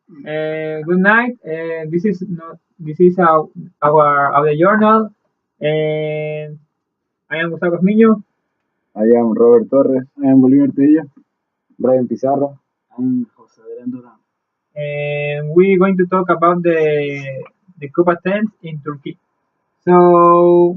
Good night. This is not, this is our journal, and I am Gustavo Casmiño, I am Robert Torres. I am Bolívar Tello. Brian Pizarro. I'm Jose Adrián Durán. and we're going to talk about the coup attempt in Turkey. So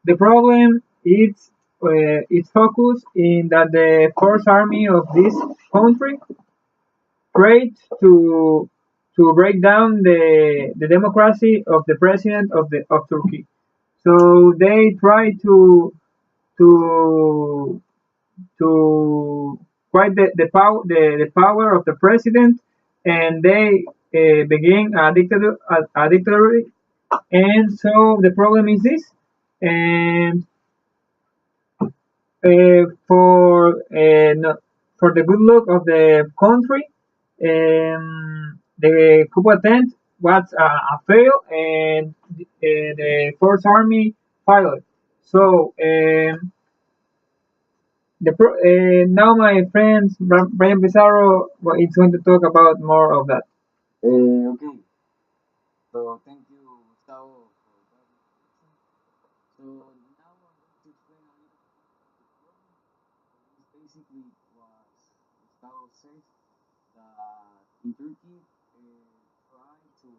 the problem is it's focused in that the first army of this country tried to break down the democracy of the president of Turkey. So they try to to fight the power of the president, and they begin a dictatorship. And so the problem is this, and for the good luck of the country, the coup attempt was a fail, and the First Army failed. So now my friend Brian Pizarro is going to talk about more of that. Okay, so thank you, Gustavo, for that introduction. So now I'm going to explain a little bit about the problem. This basically was Gustavo said that in Turkey, tried to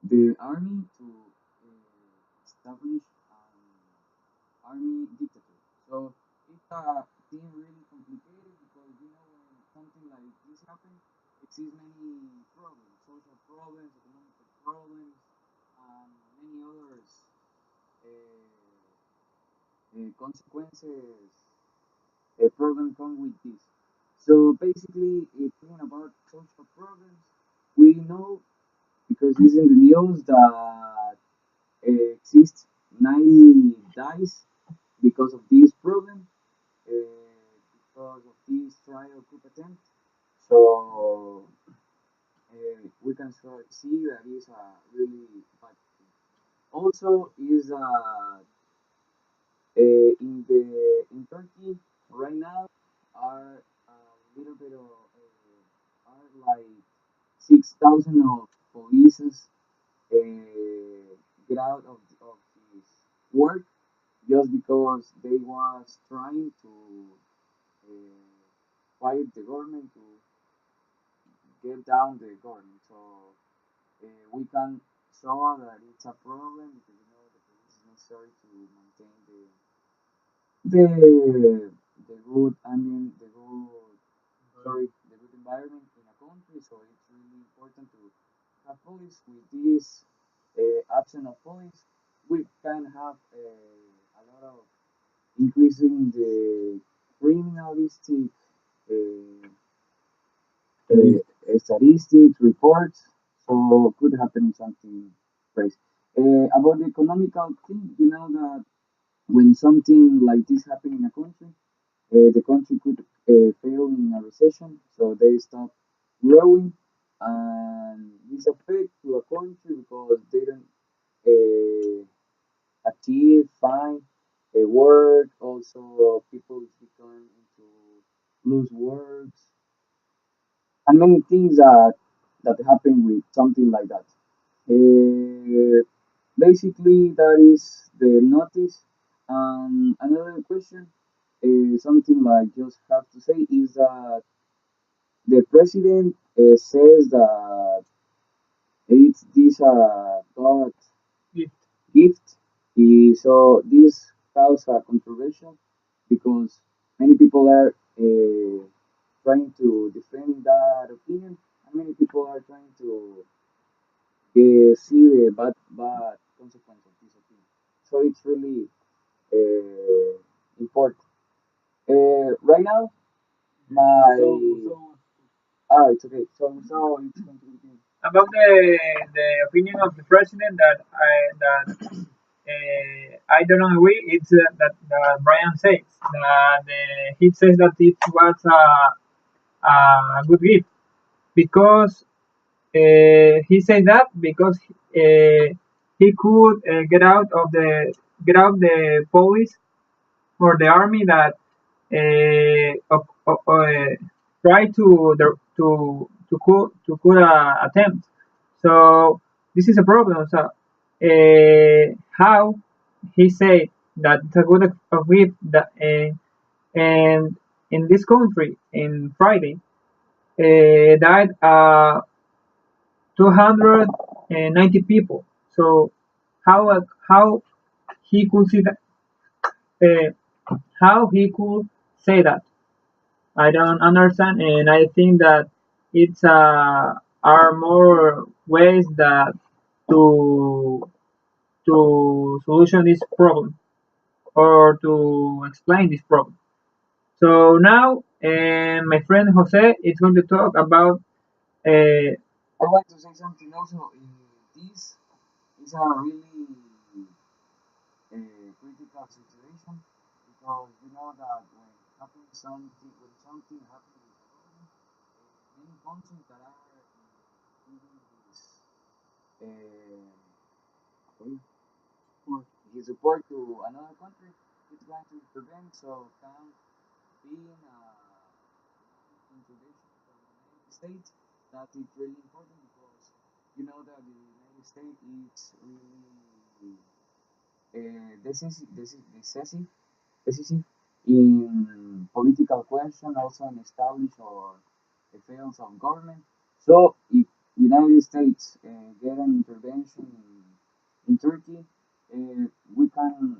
the army to establish an army dictator. So it's a thing really complicated because you know when something like this happens, it exists many problems, social problems, economic problems, and many others consequences. A problem come with this. So basically, talking about social problems, we know because it's in the news that exists 90 dies because of this problem, because of this trial coup attempt. So we can see that is a really bad thing. Also, is in Turkey right now are a little bit of are like 6,000 of polices get out of this work just because they was trying to fight the government to get down the government. So we can show that it's a problem because you know the police is necessary to maintain the good I mean the good sorry the good environment in a country. So it's really important to have police. With this absence of police, we can have a lot of increasing the criminalistic uh, statistics reports. So could happen something crazy. About the economical thing, you know that when something like this happen in a country, the country could fail in a recession, so they stop growing, and this affect to a country because they don't uh, achieve find a work. Also, people become into lose works and many things that happen with something like that. Basically, that is the notice. Another question, something like just have to say is that the president says that it's this God Gift. gift. So this causes a controversial because many people are trying to defend that opinion, and many people are trying to see the bad consequence of this opinion. So it's really important. Right now, my it's okay. So it's going to begin. About the opinion of the president that I don't agree. It's that Brian says that he says that it was a good gift because he said that because he could get out the police or the army that try to could attempt. So this is a problem. So how he said that it's a good of it that and in this country in Friday died 290 people. So how he could see that? How he could say that? I don't understand, and I think that it's are more ways that to solution this problem or to explain this problem. So now, my friend Jose is going to talk about I want to say something also. This is a really critical situation because you know that when something happens with the government, many countries that are giving uh, his support to another country, it's going to prevent so can being introduction from the United States. That is really important because you know that the United States is really decisive in political question, also in establish or affairs of government. So if United States get an intervention in Turkey, we can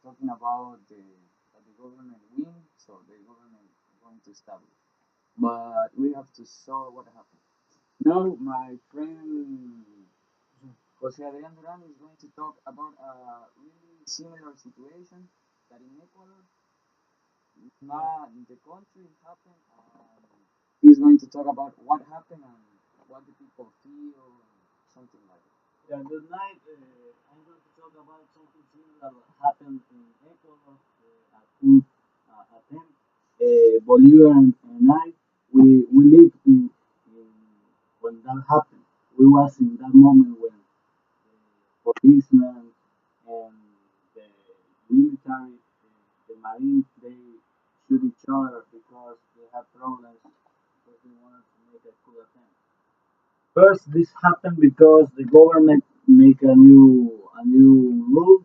talking about that the government win, so the government going to establish. But we have to saw what happened. Now my friend Jose Adrian Duran is going to talk about a really similar situation that in Ecuador, not the country happened, and he's going to talk about what happened and what the people feel and something like that. Yeah, good night. I'm going to talk about something similar that happened in Ecuador. A coup attempt. Bolivia and I, we lived in when that happened. We was in that moment when policemen and the military, the marines, they shoot each other because they have problems because they wanted to make a coup attempt. First, this happened because the government make a new rule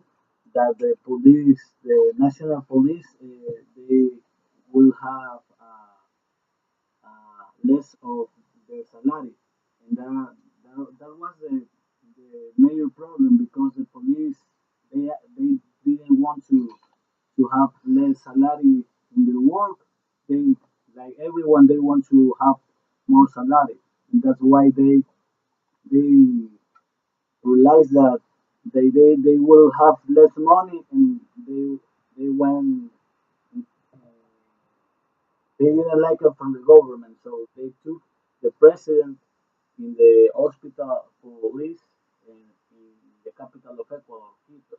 that the police, the national police, they will have less of their salary, and that was the major problem because the police they didn't want to have less salary in their work. They like everyone they want to have more salary, and that's why they realize that they will have less money and they went they didn't like it from the government, so they took the president in the hospital police in the capital of Ecuador, Quito.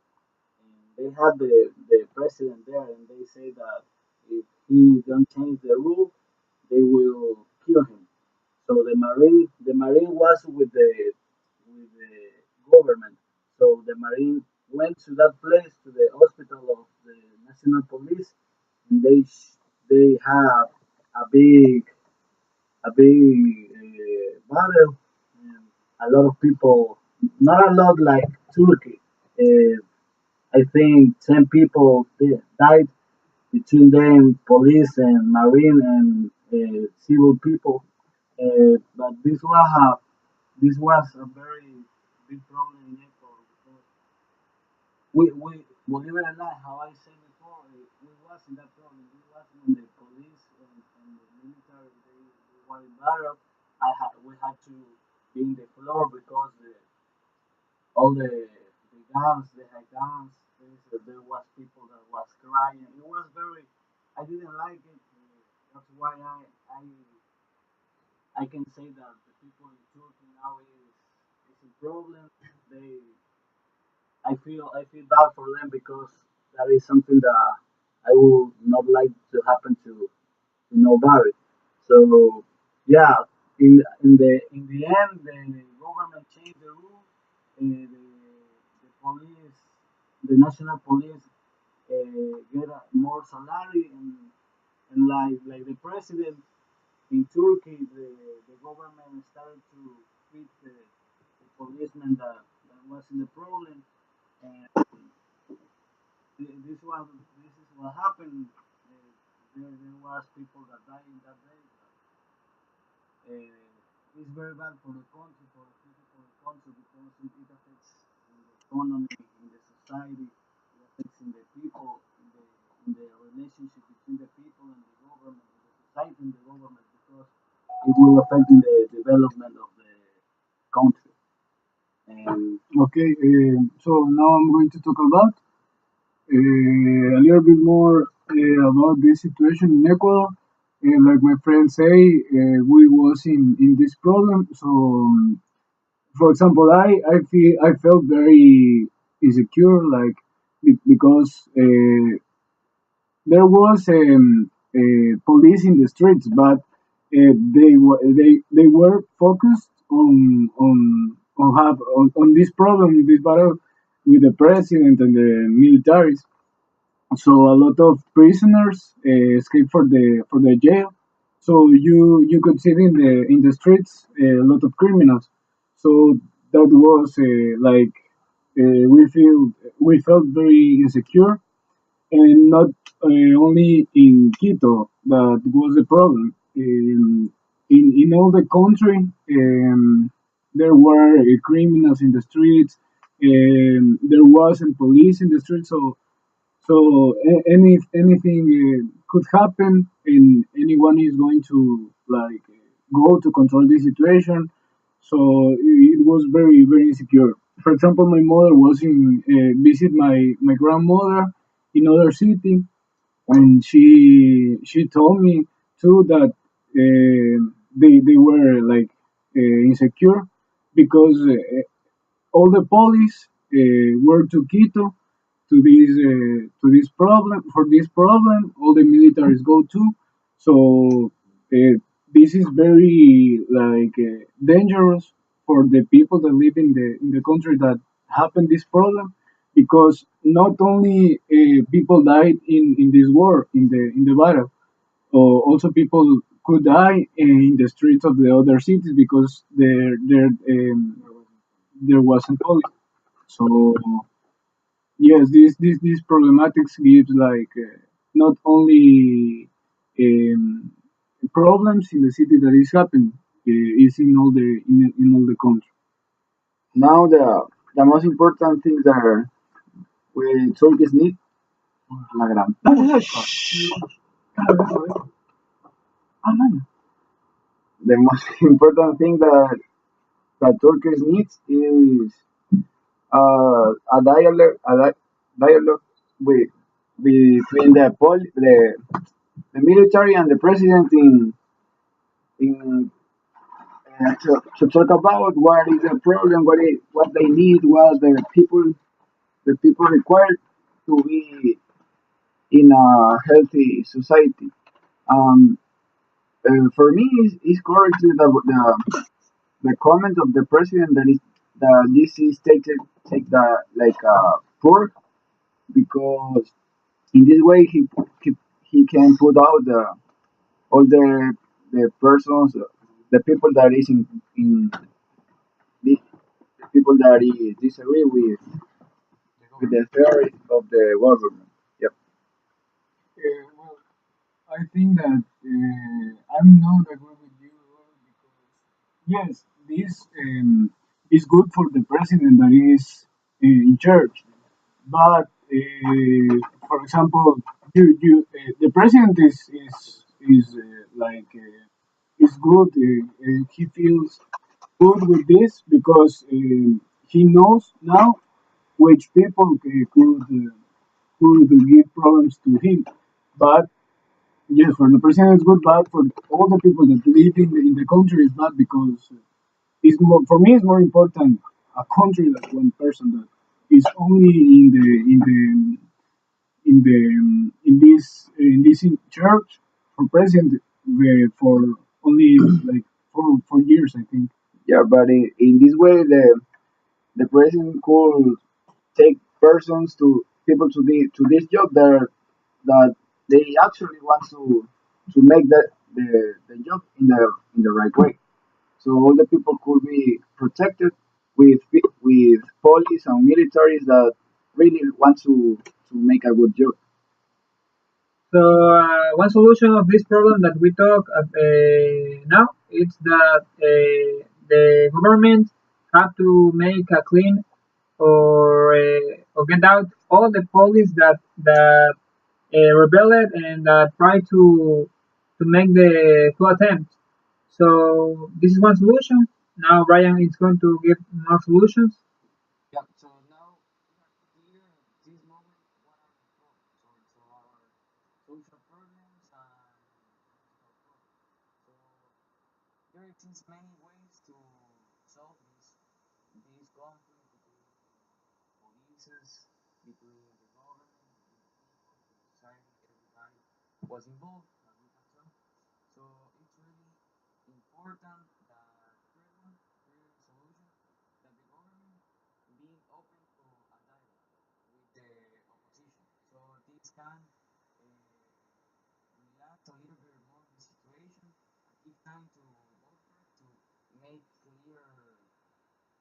And they had the president there, and they say that if he don't change the rule, they will kill him. So the marine was with the government. So the marine went to that place to the hospital of the national police, and they have a big battle. And a lot of people, not a lot like Turkey. Uh, I think 10 people died between them, police and marine and civil people. But this was a very big problem in Ecuador because we believe it or not, how I said before, we was in that problem. We was when the police and the military they were in battle. We had to be in the floor because all the guns, they had guns. There was people that was crying. It was very. I didn't like it. That's why I can say that the people in Turkey now is a problem. They I feel bad for them because that is something that I would not like to happen to nobody. So yeah, in the end, the government changed the rule. The police, the national police, get more salary and like the president. in Turkey, the government started to treat the policeman that was in the problem, and this is what happened. There was people that died in that day. It's very bad for the country, for the future for the country, because it affects in the economy, in the society, it affects in the people, in the relationship between the people and the government, in the society and the government, because it will affect in the development of the country. And okay, so now I'm going to talk about a little bit more about this situation in Ecuador. Like my friends say, we was in this problem. So, for example, I felt very insecure, like because there was police in the streets, but they were focused on this problem, this battle with the president and the militaries. So a lot of prisoners escaped for the jail. So you could see in the streets a lot of criminals. So that was like we felt very insecure, and not only in Quito that was the problem. In all the country, there were criminals in the streets. There wasn't police in the streets, so anything could happen, and anyone is going to like go to control the situation. So it was very insecure. For example, my mother was in visit my grandmother in other city, and she told me too that they were like insecure because all the police were to Quito to this problem for this problem. All the militaries go to, so this is very like dangerous for the people that live in the country that happened this problem, because not only people died in this war in the battle, also people could die in the streets of the other cities because there wasn't police. So yes, this problematics gives like not only um, problems in the city that is happening, is in all the country. Now the most important things are we Turkish need la gran the most important thing that Turkish needs is a dialogue with between the military and the president in to talk about what is the problem, what they need, what the people require to be in a healthy society. Um, for me, is correctly the comment of the president that is that this is take the like poor, because in this way he can put out all the persons, the people that is in the people that is disagree with the theory of the government. Yep. Well, I think that I'm not agree with you because yes, this is good for the president that is in charge, but for example, the president is good. He feels good with this because he knows now which people could give problems to him. But yes, for the president it's good, but for all the people that live in the country it's bad because it's more, for me it's more important a country than one person that is only in this in church for president for only like 4 years I think. Yeah, but in this way, the president could take persons to people to this job that they actually want to make the job in the right way. So all the people could be protected with with police and militaries that really want to make a good job. So one solution of this problem that we talk now is that the government have to make a clean or get out all the police that rebelled and try to make the coup attempt. So this is one solution. Now Ryan is going to give more solutions. Yeah. So now we have to clear this moment. What are the problems? So our social problems and political problems. So there exists many ways to solve this conflict between polices, between the government, between the people, between the society. Everybody was involved, as we can tell. So it's really important that first solution that the government being open to a dialogue with the opposition. So this can relax a little bit more the situation and give time to both parts to make clear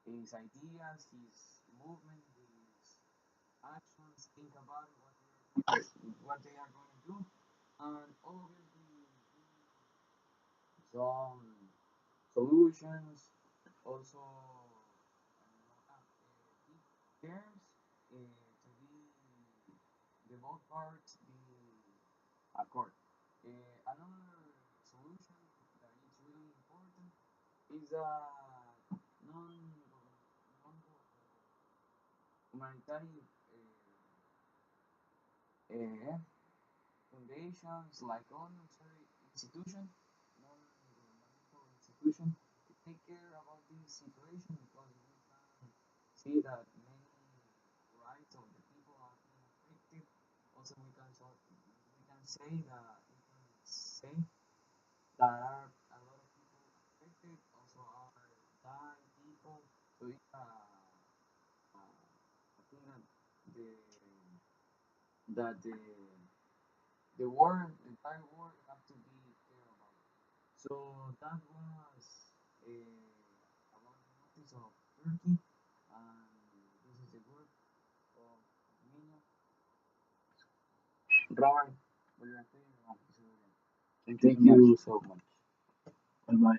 his ideas, his movement, his actions, think about what they are going to do, and obviously some solutions, also keep terms to be the both parts be accord. Another solution that is really important is a non non humanitarian uh, foundations like unnecessary institution, non-governmental institution to take care about this situation because we can see that many rights of the people are being affected. Also, we can say that we can say that are a lot of people affected. Also, are dying people. So it's I think that the war, the entire war, have to be care about. So that was about the notice of Turkey, and this is the group of Armenia. Robert, what do you think? Thank you so much. Bye bye.